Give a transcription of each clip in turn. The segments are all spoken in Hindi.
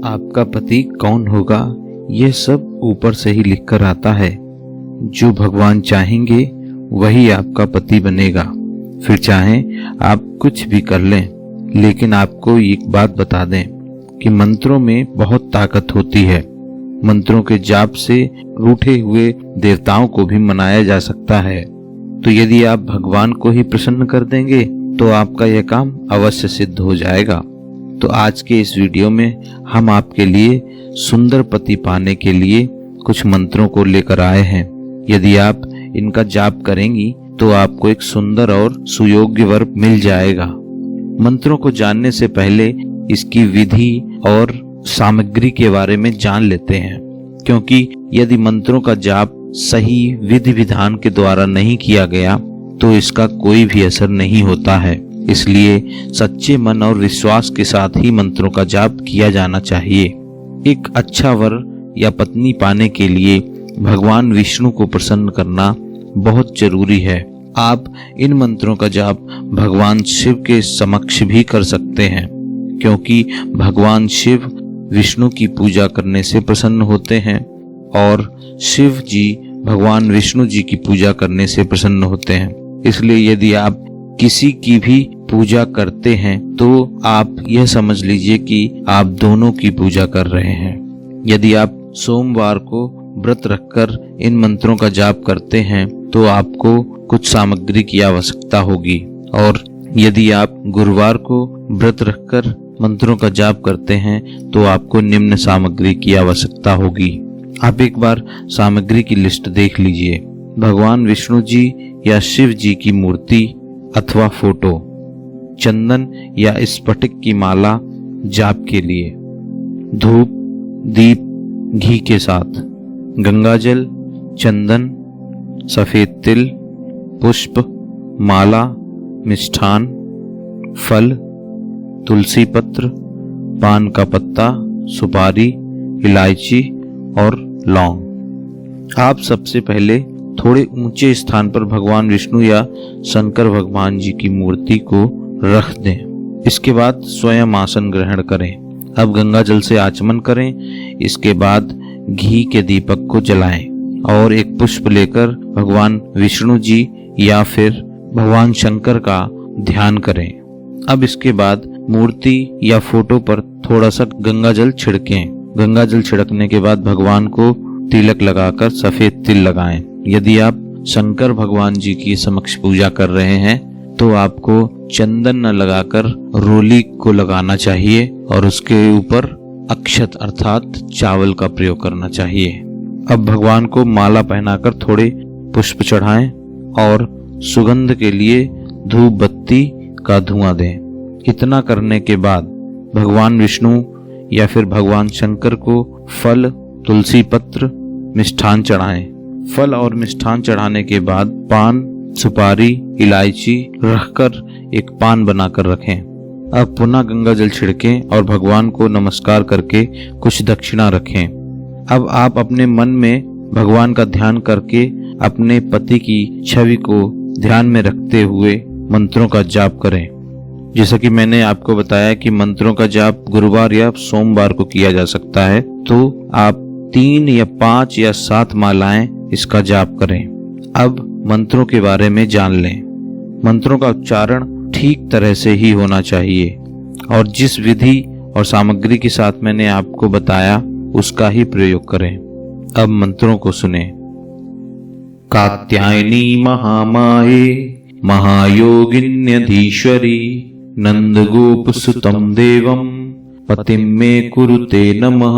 आपका पति कौन होगा, यह सब ऊपर से ही लिख कर आता है। जो भगवान चाहेंगे वही आपका पति बनेगा। फिर चाहें आप कुछ भी कर लें। लेकिन आपको एक बात बता दें कि मंत्रों में बहुत ताकत होती है। मंत्रों के जाप से रूठे हुए देवताओं को भी मनाया जा सकता है। तो यदि आप भगवान को ही प्रसन्न कर देंगे तो आपका यह काम अवश्य सिद्ध हो जाएगा। तो आज के इस वीडियो में हम आपके लिए सुंदर पति पाने के लिए कुछ मंत्रों को लेकर आए हैं। यदि आप इनका जाप करेंगी तो आपको एक सुंदर और सुयोग्य वर मिल जाएगा। मंत्रों को जानने से पहले इसकी विधि और सामग्री के बारे में जान लेते हैं, क्योंकि यदि मंत्रों का जाप सही विधि विधान के द्वारा नहीं किया गया तो इसका कोई भी असर नहीं होता है। इसलिए सच्चे मन और विश्वास के साथ ही मंत्रों का जाप किया जाना चाहिए। एक अच्छा वर या पत्नी पाने के लिए भगवान विष्णु को प्रसन्न करना बहुत जरूरी है। आप इन मंत्रों का जाप भगवान शिव के समक्ष भी कर सकते हैं, क्योंकि भगवान शिव विष्णु की पूजा करने से प्रसन्न होते हैं और शिव जी भगवान विष्णु जी की पूजा करने से प्रसन्न होते हैं। इसलिए यदि आप किसी की भी पूजा करते हैं तो आप यह समझ लीजिए कि आप दोनों की पूजा कर रहे हैं। यदि आप सोमवार को व्रत रखकर इन मंत्रों का जाप करते हैं तो आपको कुछ सामग्री की आवश्यकता होगी, और यदि आप गुरुवार को व्रत रखकर मंत्रों का जाप करते हैं तो आपको निम्न सामग्री की आवश्यकता होगी। आप एक बार सामग्री की लिस्ट देख लीजिए। भगवान विष्णु जी या शिव जी की मूर्ति अथवा फोटो, चंदन या स्फटिक की माला जाप के लिए, धूप दीप घी के साथ, गंगाजल, चंदन, सफेद तिल, पुष्प, माला, मिष्ठान, फल, तुलसी पत्र, पान का पत्ता, सुपारी, इलायची और लौंग। आप सबसे पहले थोड़े ऊंचे स्थान पर भगवान विष्णु या शंकर भगवान जी की मूर्ति को रख दें। इसके बाद स्वयं आसन ग्रहण करें। अब गंगा जल से आचमन करें। इसके बाद घी के दीपक को जलाएं और एक पुष्प लेकर भगवान विष्णु जी या फिर भगवान शंकर का ध्यान करें। अब इसके बाद मूर्ति या फोटो पर थोड़ा सा गंगा जल छिड़कें। गंगा जल छिड़कने के बाद भगवान को तिलक लगाकर सफेद तिल लगाएं। यदि आप शंकर भगवान जी की समक्ष पूजा कर रहे हैं तो आपको चंदन न लगाकर रोली को लगाना चाहिए और उसके ऊपर अक्षत अर्थात चावल का प्रयोग करना चाहिए। अब भगवान को माला पहनाकर थोड़े पुष्प चढ़ाएं और सुगंध के लिए धूप बत्ती का धुआं दें। इतना करने के बाद भगवान विष्णु या फिर भगवान शंकर को फल, तुलसी पत्र, मिष्ठान चढ़ाएं। फल और मिष्ठान चढ़ाने के बाद पान, सुपारी, इलायची रखकर एक पान बनाकर रखें। अब पुनः गंगा जल छिड़कें और भगवान को नमस्कार करके कुछ दक्षिणा रखें। अब आप अपने मन में भगवान का ध्यान करके अपने पति की छवि को ध्यान में रखते हुए मंत्रों का जाप करें। जैसा कि मैंने आपको बताया कि मंत्रों का जाप गुरुवार या सोमवार को किया जा सकता है, तो आप 3 या 5 या 7 मालाएं इसका जाप करें। अब मंत्रों के बारे में जान लें। मंत्रों का उच्चारण ठीक तरह से ही होना चाहिए और जिस विधि और सामग्री के साथ मैंने आपको बताया उसका ही प्रयोग करें। अब मंत्रों को सुने। कात्यायनी महामाये महायोगिन्यधीश्वरी नंदगोपसुतं देवं पतिं मे कुरुते नमः।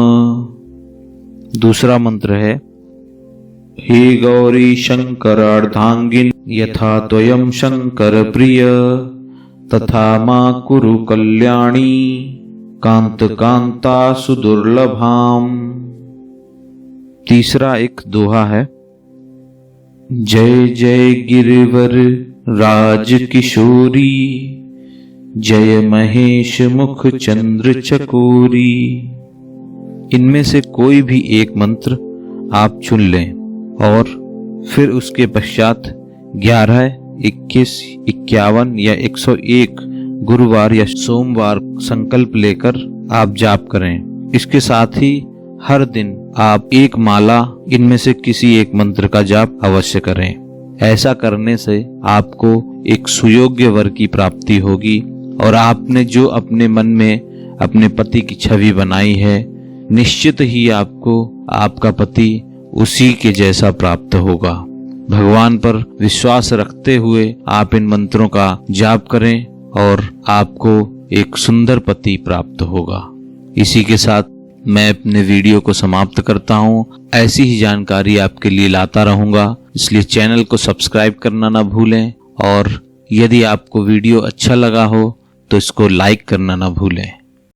दूसरा मंत्र है, हे गौरी शंकरार्धांगिन यथा त्वयं शंकर प्रिय तथा मां कुरु कल्याणी कांत कांता सुदुर्लभाम। तीसरा एक दोहा है, जय जय गिरिवर राज किशोरी जय महेश मुख चंद्र चकोरी। इनमें से कोई भी एक मंत्र आप चुन लें और फिर उसके पश्चात 11, 21, 51 या 101 गुरुवार या सोमवार संकल्प लेकर आप जाप करें। इसके साथ ही हर दिन आप एक माला इनमें से किसी एक मंत्र का जाप अवश्य करें। ऐसा करने से आपको एक सुयोग्य वर की प्राप्ति होगी और आपने जो अपने मन में अपने पति की छवि बनाई है, निश्चित ही आपको आपका पति उसी के जैसा प्राप्त होगा। भगवान पर विश्वास रखते हुए आप इन मंत्रों का जाप करें और आपको एक सुंदर पति प्राप्त होगा। इसी के साथ मैं अपने वीडियो को समाप्त करता हूँ। ऐसी ही जानकारी आपके लिए लाता रहूंगा, इसलिए चैनल को सब्सक्राइब करना ना भूलें और यदि आपको वीडियो अच्छा लगा हो तो इसको लाइक करना ना भूलें।